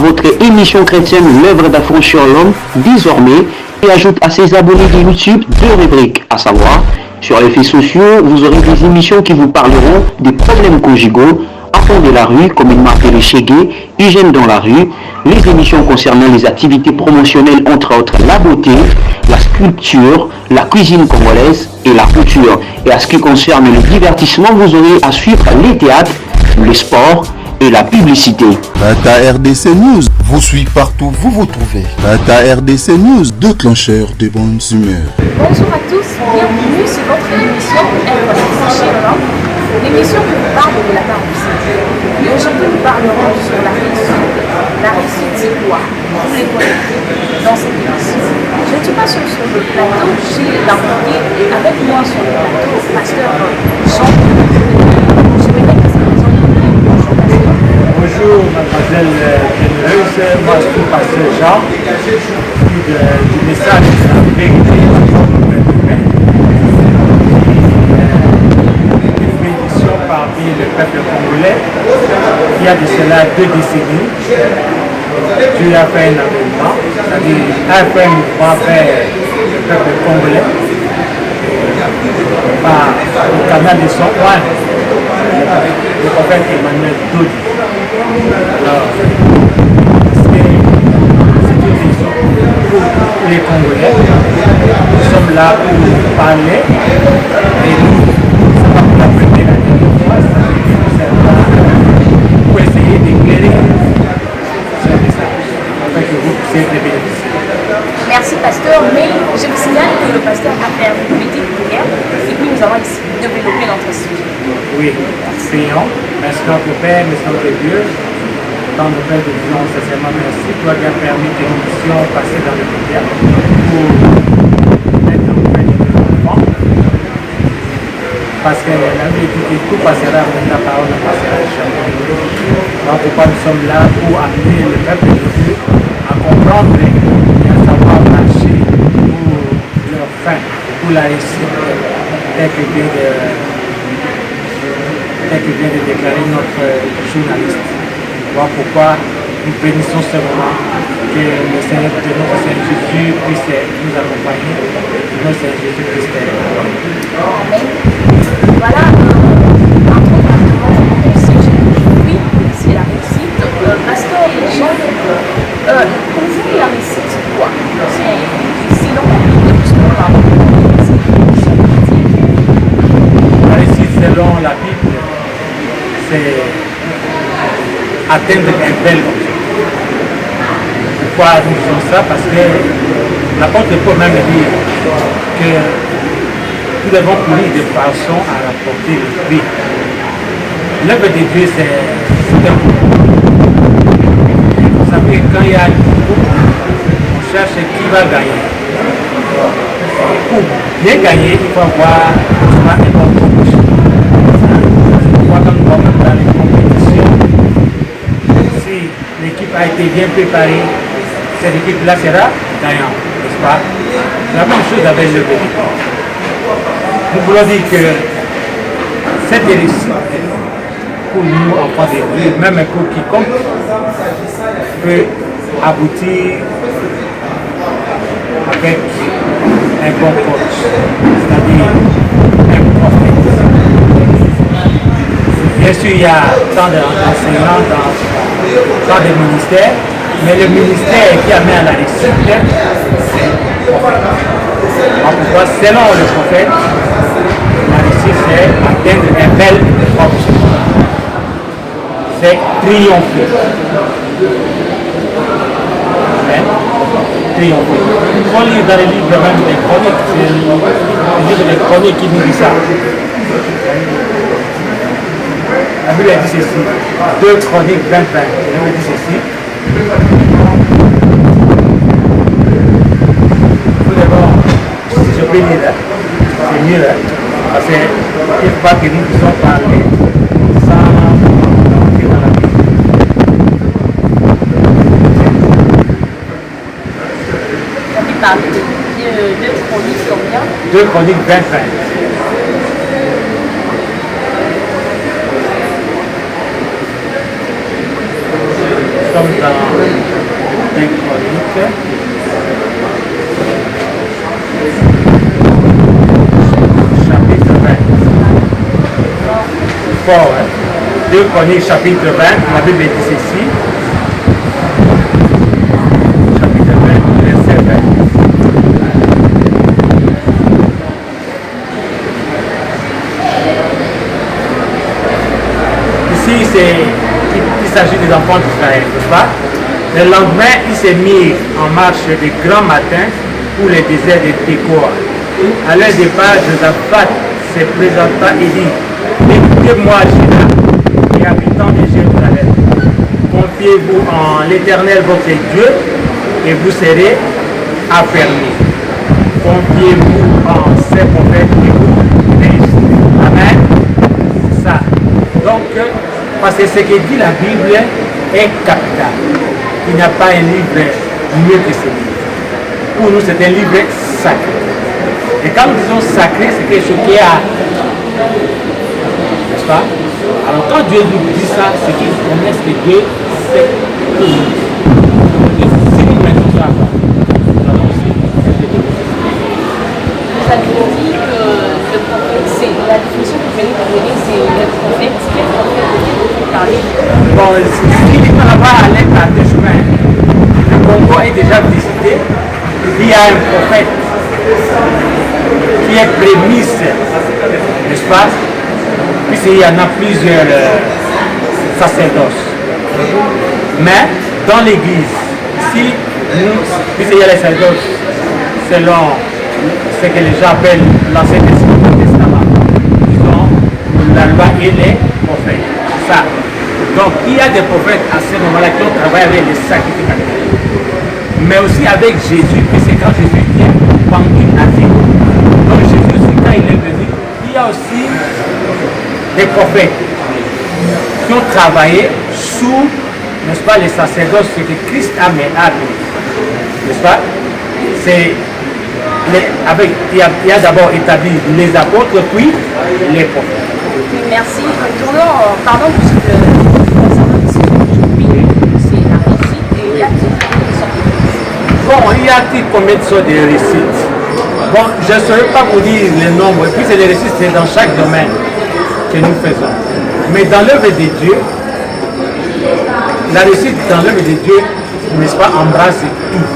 votre émission chrétienne L'œuvre d'affranchir l'homme désormais et ajoute à ses abonnés de YouTube deux rubriques, à savoir sur les faits sociaux, vous aurez des émissions qui vous parleront des problèmes conjugaux, Enfants de la rue, comme il m'appelle Chégué, Hygiène dans la rue, les émissions concernant les activités promotionnelles, entre autres la beauté, la sculpture, la cuisine congolaise et la couture. Et à ce qui concerne le divertissement, vous aurez à suivre les théâtres, le sport et la publicité. Tata RDC News vous suit partout, vous trouvez. Tata RDC News, déclencheur de bonnes humeurs. Bonjour à tous, bienvenue sur votre émission L'œuvre d'affranchir l'homme, l'émission qui vous parle de la réussite. Et aujourd'hui, nous parlerons sur la réussite. La réussite, c'est quoi? Vous les connaissez dans cette émission. Je ne suis pas sur le plateau, j'ai l'invité avec moi sur le plateau, pasteur Jean. Je vais mettre sa présence. Bonjour, pasteur. Bonjour, mademoiselle Généreuse. Moi, je suis pasteur Jean, du message de la vérité. Parmi le peuple congolais, il y a de cela 2 décennies, Dieu a fait un avènement, c'est-à-dire a fait un mouvement vers le peuple congolais par le canal de son roi, le prophète Emmanuel Dodi. Alors, c'est une raison pour les Congolais. Nous sommes là pour parler et nous, ça va pour la première année. Pour essayer d'éclairer ce message afin que vous puissiez être bénéficier. Merci pasteur, mais je vous signale que le pasteur a fait une petite prière et puis nous allons ici développer notre sujet. Oui, prions. Merci notre Père, merci notre Dieu. Dans le Père de Dieu, sincèrement merci. Toi qui as permis que nous puissions passer dans le média pour mettre auprès de nos enfants. Parce que la vie dit que tout passera, mais ta parole ne passera jamais. Donc pourquoi nous sommes là pour amener le peuple de Dieu à comprendre et à savoir marcher pour leur fin, pour la réussite, tel que vient de déclarer notre journaliste. Voilà pourquoi nous bénissons ce moment que le Seigneur de notre Seigneur Jésus puisse nous accompagner, que notre Seigneur Jésus puisse nous. Amen. Voilà, entrons directement dans le sujet. Oui, c'est la réussite. Pasteur Jean, pour vous, la réussite, c'est quoi? Sinon, on peut tout ce qu'on parle. La réussite, selon la Bible, c'est atteindre un bel objectif. Pourquoi nous disons ça? Parce que l'apôtre Paul même dit que nous devons courir de façon à rapporter le prix. L'œuvre de Dieu, c'est un coup. Vous savez, quand il y a une coupe, on cherche qui va gagner. Pour bien gagner, il faut avoir un bon coach. Pourquoi quand nous sommes dans les compétitions, si l'équipe a été bien préparée, cette équipe-là sera gagnante, n'est-ce pas? C'est la même chose avec l'œuvre de Dieu. Nous voulons dire que cette réussite, pour nous, enfants de Dieu, même pour quiconque, peut aboutir avec un bon coach, c'est-à-dire un prophète. Bien sûr, il y a tant d'enseignants dans des ministères, mais le ministère qui amène à la réussite, c'est le prophète. Pourquoi, selon le prophète, la réussite, c'est atteindre un bel objectif. C'est triompher. Amen. Triompher. On lit dans les livres même des chroniques, c'est le livre des chroniques qui nous dit ça. La Bible dit ceci, 2 Chroniques 20-20, la Bible dit ceci. Tout d'abord, si je peux lire là, c'est mieux là, parce qu'il ne faut pas que nous puissions parler sans entrer dans la Bible. On peut parler de 2 Chroniques combien? 2 Chroniques 20-20. Nous sommes dans Chroniques. Chapitre 20. Fort, hein? 2 Chroniques, chapitre 20, la Bible dit ceci. Chapitre 20, verset 20. Ici, il s'agit des enfants d'Israël, n'est-ce pas? Le lendemain, il s'est mis en marche de grand matin pour le désert de Tékoa. À leur départ, Josaphat se présenta et dit: écoutez-moi, Juda et habitants de Jérusalem, confiez-vous en l'Éternel votre Dieu et vous serez affermis. Confiez-vous en ses prophètes et vous réussirez. Amen. C'est ça. Donc, parce que ce que dit la Bible est capital. Il n'y a pas un livre mieux que ce livre. Pour nous, c'est un livre sacré. Et quand nous disons sacré, c'est quelque chose qui a... N'est-ce pas? Alors quand Dieu nous dit ça, c'est qu'il connaît ce que Dieu sait pour nous. Et si nous mettons ça à part, nous allons aussi. Vous avez dit que le prophète, c'est la définition que vous venez de donner, c'est le prophète. Quel prophète vous parlez? Bon, ce qui va avoir à l'aide à des chemins. Le Congo est déjà visité. Il y a un prophète qui est prémisse, n'est-ce pas? Puisqu'il y en a plusieurs sacerdoces. Mais dans l'église, ici, puisqu'il y a les sacerdoces selon ce que les gens appellent l'Ancien Testament, disons la loi et les prophètes. Ça. Donc il y a des prophètes à ce moment-là qui ont travaillé avec les sacrificateurs. Mais aussi avec Jésus, puisque quand Jésus vient, pendant une année. Donc Jésus aussi, quand il est venu, il y a aussi des prophètes qui ont travaillé sous, n'est-ce pas, les sacerdoces, ce que Christ a amené, n'est-ce pas? C'est il y a d'abord établi les apôtres, puis les prophètes. Merci. Pardon, puisque concernant ici, c'est la réussite et il y a bon, il y a combien de sortes de réussites? Bon, je ne saurais pas vous dire le nombre, et puis c'est des réussites, c'est dans chaque domaine que nous faisons. Mais dans l'œuvre de Dieu, la réussite dans l'œuvre de Dieu, n'est-ce pas, embrasse tout.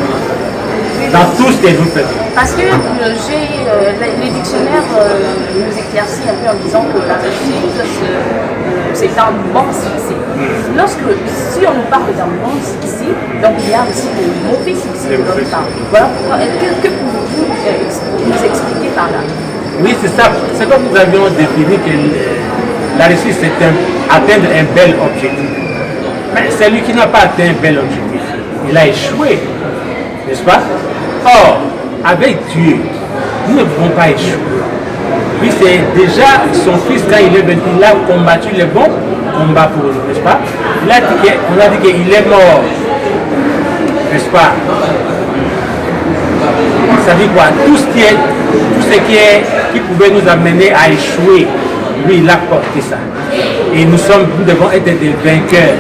Dans tout ce que nous faisons. Parce que les dictionnaires nous éclaircissent un peu en disant que la réussite, c'est un bon succès. Si on nous parle d'un bon succès, donc il y a aussi le mauvais succès de notre part. Voilà pourquoi. Que pouvez-vous nous expliquer par là? Oui, c'est ça. C'est comme nous avions défini que la réussite, c'est atteindre un bel objectif. Mais celui qui n'a pas atteint un bel objectif, il a échoué. N'est-ce pas? Or, avec Dieu, nous ne pouvons pas échouer. Puis c'est déjà son fils, quand il est venu, il a combattu le bon combat pour nous, n'est-ce pas? On a dit qu'il est mort, n'est-ce pas? Ça dit quoi? Tout ce qui pouvait nous amener à échouer, lui, il a porté ça. Et nous devons être des vainqueurs,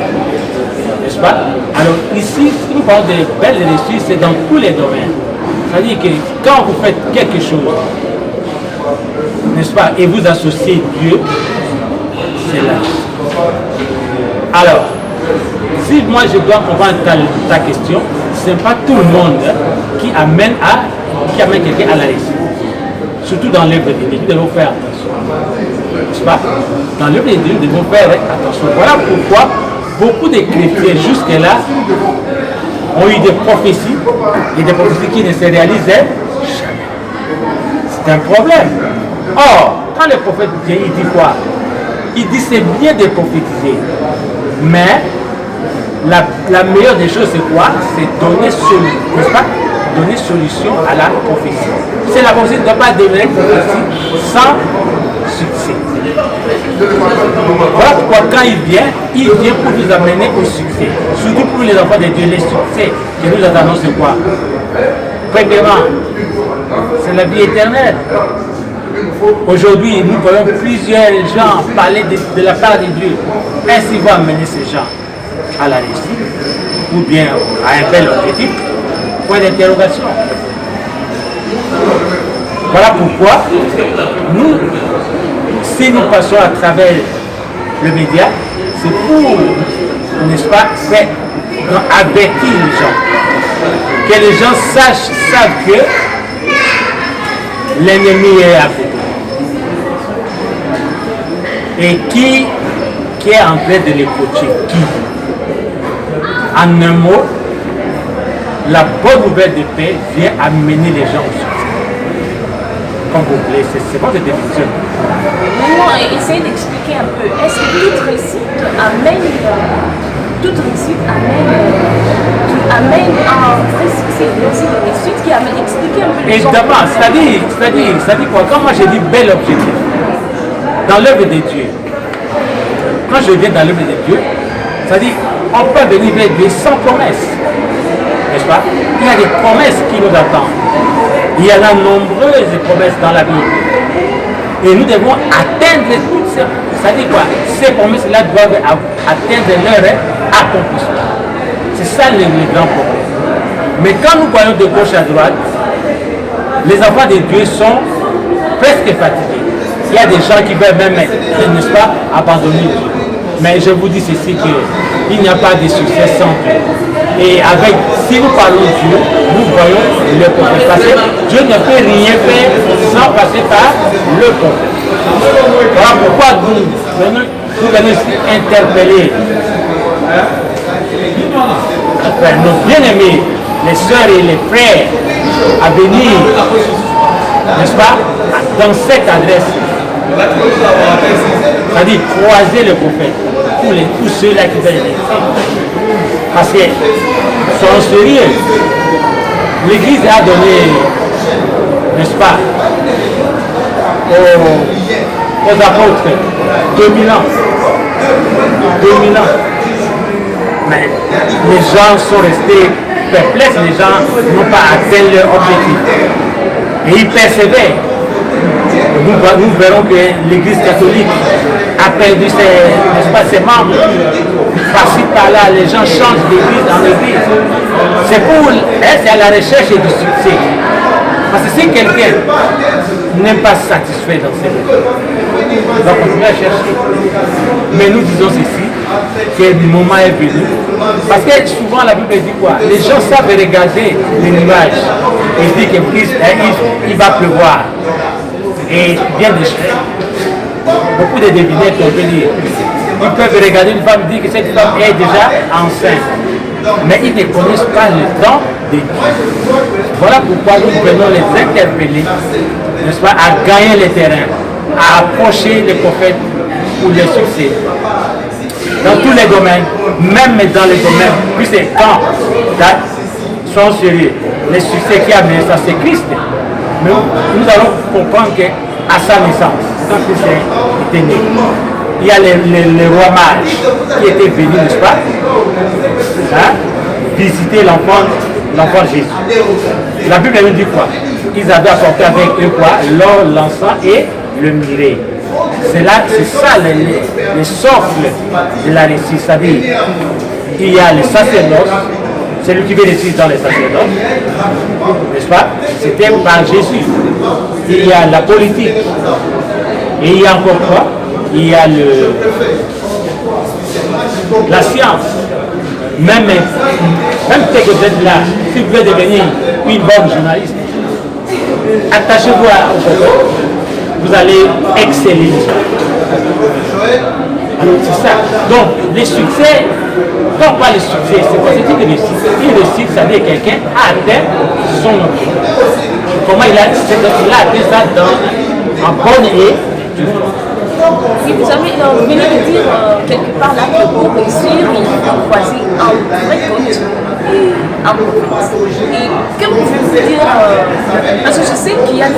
n'est-ce pas? Alors ici, si nous parlons de belles réussites, c'est dans tous les domaines. C'est-à-dire que quand vous faites quelque chose, n'est-ce pas, et vous associez Dieu, c'est là. Alors, si moi je dois comprendre ta question, ce n'est pas tout le monde qui amène quelqu'un à la réussite. Surtout dans l'œuvre de Dieu, nous devons faire attention. N'est-ce pas? Dans l'œuvre de Dieu, nous devons faire attention. Voilà pourquoi beaucoup de chrétiens jusque-là ont eu des prophéties, et des prophéties qui ne se réalisaient jamais. C'est un problème. Or, quand le prophète vient, il dit quoi? Il dit c'est bien de prophétiser, mais la meilleure des choses c'est quoi? C'est donner solution, n'est-ce pas? Donner solution à la prophétie. C'est la prophétie ne doit pas devenir prophétie sans succès. Voilà pourquoi quand il vient pour nous amener au succès. Surtout pour les enfants de Dieu, les succès que nous attendons, c'est quoi? Premièrement, c'est la vie éternelle. Aujourd'hui, nous voyons plusieurs gens parler de la part de Dieu. Ainsi va amener ces gens à la réussite. ou bien à un bel objectif, point d'interrogation. Voilà pourquoi nous, si nous passons à travers le média, c'est pour, n'est-ce pas, faire avertir les gens. Que les gens savent que l'ennemi est à côté. Et qui est en train de les coacher? Qui? En un mot, la bonne nouvelle de paix vient amener les gens au succès. Comme vous voulez, c'est votre définition. Non, essayez d'expliquer un peu. Est-ce que toute réussite amène un vrai succès? C'est une réussite qui amène, expliquer un peu les gens. Évidemment, c'est-à-dire quoi? Quand moi j'ai dit bel objectif, dans l'œuvre de Dieu, quand je viens dans l'œuvre de Dieu, c'est-à-dire on peut venir vers Dieu sans promesse, n'est-ce pas? Il y a des promesses qui nous attendent. Il y en a nombreuses promesses dans la Bible. Et nous devons atteindre toutes ces... C'est-à-dire quoi? Ces promesses-là doivent atteindre leur accomplissement. C'est ça le grand problème. Mais quand nous voyons de gauche à droite, les enfants de Dieu sont presque fatigués. Il y a des gens qui veulent même, n'est-ce pas, abandonner Dieu. Mais je vous dis ceci, qu'il n'y a pas de succès sans Dieu. Et avec, si nous parlons de Dieu, nous voyons le prophète. Parce que Dieu ne peut rien faire sans passer par le prophète. Voilà pourquoi nous venons ici interpeller nos bien-aimés, les sœurs et les frères, à venir, n'est-ce pas, dans cette adresse. C'est-à-dire croiser le prophète, tous ceux-là qui veulent l'écouter. Parce que, soyons sérieux, l'Église a donné, n'est-ce pas, aux apôtres 2000 ans. 2000 ans. Mais les gens sont restés perplexes, les gens n'ont pas atteint leur objectif. Et ils persévèrent. Nous verrons que l'Église catholique a perdu ses membres. Par-ci, par-là, les gens changent d'église en église. C'est à la recherche du succès. Parce que si quelqu'un n'est pas satisfait dans ses églises, il va continuer à chercher. Mais nous disons ceci, que le moment est venu. Parce que souvent la Bible dit quoi? Les gens savent regarder les nuages et disent qu'il va pleuvoir. Et bien des choses. Beaucoup de devinettes, on peut dire. Ils peuvent regarder une femme et dire que cette femme est déjà enceinte. Mais ils ne connaissent pas le temps de Dieu. Voilà pourquoi nous venons les interpeller, n'est-ce pas, à gagner le terrain, à approcher les prophètes pour le succès. Dans tous les domaines, même dans les domaines, puisque quand, soyons sérieux, le succès qui a mené ça, c'est Christ. Nous allons comprendre qu'à sa naissance, quand Christ était né, il y a les rois mages qui étaient venus, n'est-ce pas, visiter l'enfant Jésus. La Bible nous dit quoi? Ils avaient apporté avec eux quoi? L'or, l'encens et le myrrhe. C'est ça le socle de la récit. C'est-à-dire, il y a le sacerdoce, c'est lui qui veut réussir dans les sacerdoces, n'est-ce pas? C'était par Jésus. Il y a la politique. Et il y a encore quoi? Il y a la science. Même que vous êtes là, si vous voulez devenir une bonne journaliste, attachez-vous au prophète. Vous allez exceller. Alors c'est ça. Donc, les succès, pourquoi les succès? C'est quoi? C'est une réussite. Une réussite, ça veut dire que quelqu'un a atteint son objectif. Comment il a atteint ça en bonne et due forme. Et vous venez de dire quelque part là que pour réussir, il faut choisir un vrai coach et un prophète. Et que pouvez-vous dire parce que je sais qu'il y a de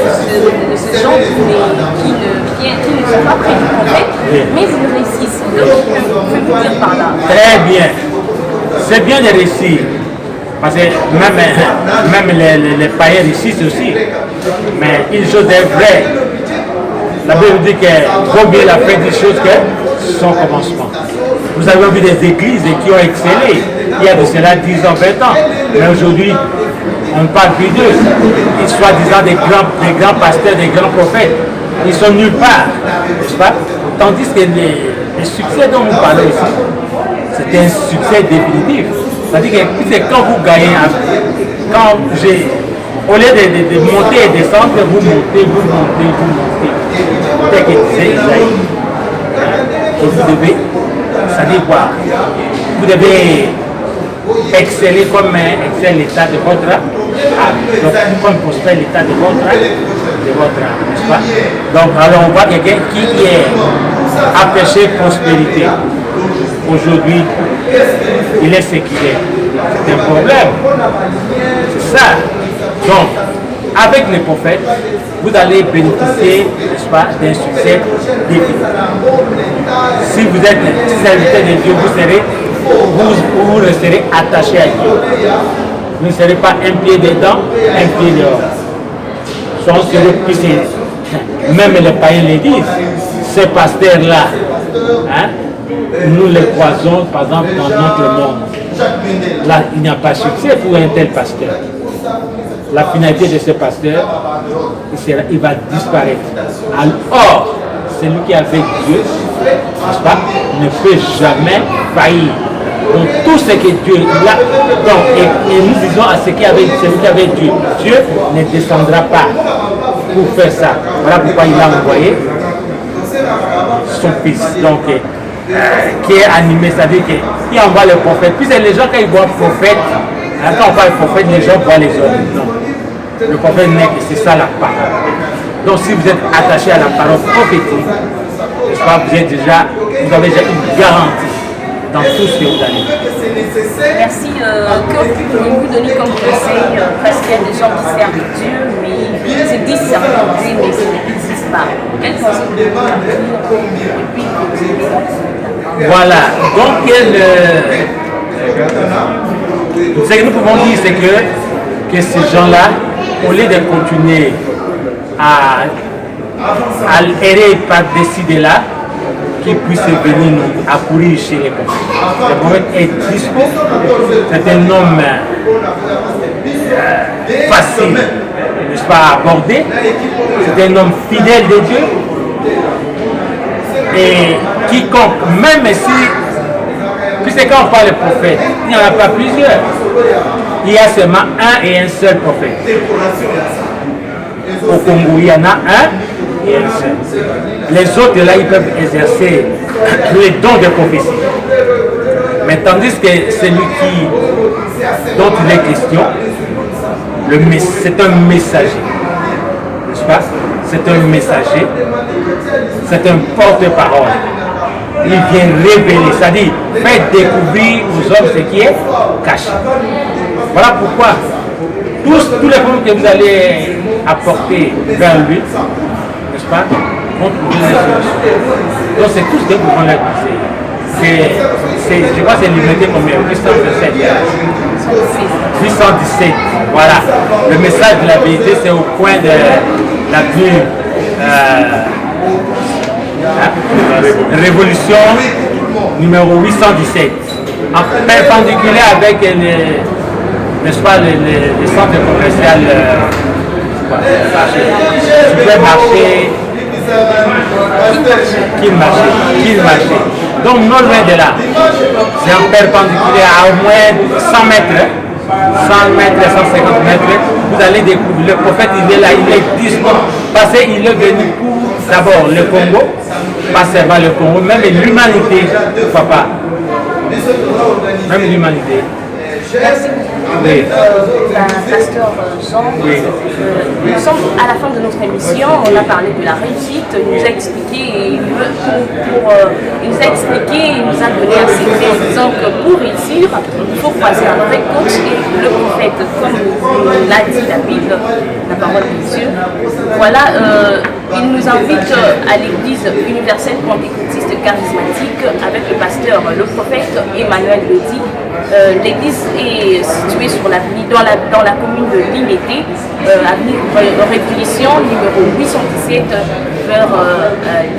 ces gens qui ne sont pas près du prophète, mais ils réussissent. Donc, que pouvez-vous dire par là? Très bien. C'est bien de réussir. Parce que même les païens réussissent aussi. Mais une chose est vraie. La Bible dit que vaut mieux la fin des choses que son commencement. Vous avez vu des églises qui ont excellé. il y a de cela 10 ans, 20 ans. Mais aujourd'hui, on parle plus d'eux. Ils sont soi-disant des grands pasteurs, des grands prophètes. Ils sont nulle part, n'est-ce pas? Tandis que les succès dont vous parlez ici, c'est un succès définitif. C'est-à-dire que c'est quand vous gagnez, au lieu de monter et descendre, vous montez. Tel que disait Isaïe. Et vous devez, ça dit quoi? Vous devez exceller comme excelle l'état de votre âme. Donc, comme prospère l'état de votre âme, n'est-ce pas? Donc, alors on voit quelqu'un qui est empêché prospérité. Aujourd'hui, il est ce qu'il est. C'est un problème. C'est ça. Donc, avec les prophètes, vous allez bénéficier, n'est-ce pas, d'un succès définitif. Si vous êtes serviteur de Dieu, vous resterez attaché à Dieu. Vous ne serez pas un pied dedans, un pied dehors. Même les païens le disent. Ces pasteurs-là, hein, nous les croisons par exemple dans notre monde. Là, il n'y a pas de succès pour un tel pasteur. La finalité de ce pasteur, il va disparaître. Or, celui qui est avec Dieu, n'est-ce pas, ne peut jamais faillir. Donc tout ce que Dieu a, donc, et nous disons à celui qui est avec Dieu, Dieu ne descendra pas pour faire ça. Voilà pourquoi il a envoyé son fils, donc, qui est animé, c'est-à-dire qu'il envoie le prophète. Puis les gens, quand ils voient prophète, quand on parle prophète, les gens voient les hommes. Non. Le prophète n'est que c'est ça la parole. Donc si vous êtes attaché à la parole prophétique, vous avez déjà une garantie dans tout ce que vous allez. Merci. Que pouvez-vous donner comme conseil? Parce qu'il y a des gens qui servent Dieu, mais ils se disent servir Dieu, mais ils n'existent pas. Quel conseil vous Voilà. Donc, ce que nous pouvons dire, c'est que ces gens-là, au lieu de continuer à errer par-dessus là, qu'ils puissent venir nous accourir chez les prophètes. Le prophète est dispo, c'est un homme facile, n'est-ce pas, à aborder, c'est un homme fidèle de Dieu, et quiconque, même si, puisque quand on parle de prophète, il n'y en a pas plusieurs, il y a seulement un et un seul prophète. Au Congo, il y en a un et un seul. Les autres là, ils peuvent exercer les dons de prophétie. Mais tandis que celui dont il est question, c'est un messager. N'est-ce pas? C'est un messager. C'est un porte-parole. Il vient révéler, c'est-à-dire faire découvrir aux hommes ce qui est caché. Voilà pourquoi tous les problèmes que vous allez apporter vers lui, n'est-ce pas, vont trouver des solutions. Donc c'est tout ce que vous pouvez leur dire. Je crois que c'est limité combien? 817. 817. Voilà. Le message de la vérité, c'est au coin de l'avenue Révolution numéro 817. En perpendiculaire avec n'est-ce pas, les centres commerciaux, supermarché, Qu'il marché. Donc non loin de là, c'est en perpendiculaire à au moins 100 mètres, 100 mètres, 150 mètres, vous allez découvrir, le prophète il est là, il est dispo, parce qu'il est venu pour d'abord le Congo, pas seulement le Congo, même l'humanité, papa, même l'humanité. Merci beaucoup. Oui. Pasteur Jean, Oui. Nous sommes à la fin de notre émission, on a parlé de la réussite, il nous a expliqué, il nous a donné un secret en disant que pour réussir, il faut croiser un vrai coach et le prophète, comme l'a dit la Bible, la parole de Dieu. Voilà, il nous invite à l'église universelle pentecôtiste charismatique avec le pasteur, le prophète Emmanuel Ledi. L'église est située dans la commune de Limété, avenue Révolution numéro 817 vers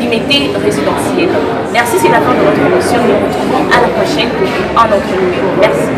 Limété résidentiel. Merci, c'est la fin de notre émission. Nous nous retrouvons à la prochaine pour un autre numéro. Merci.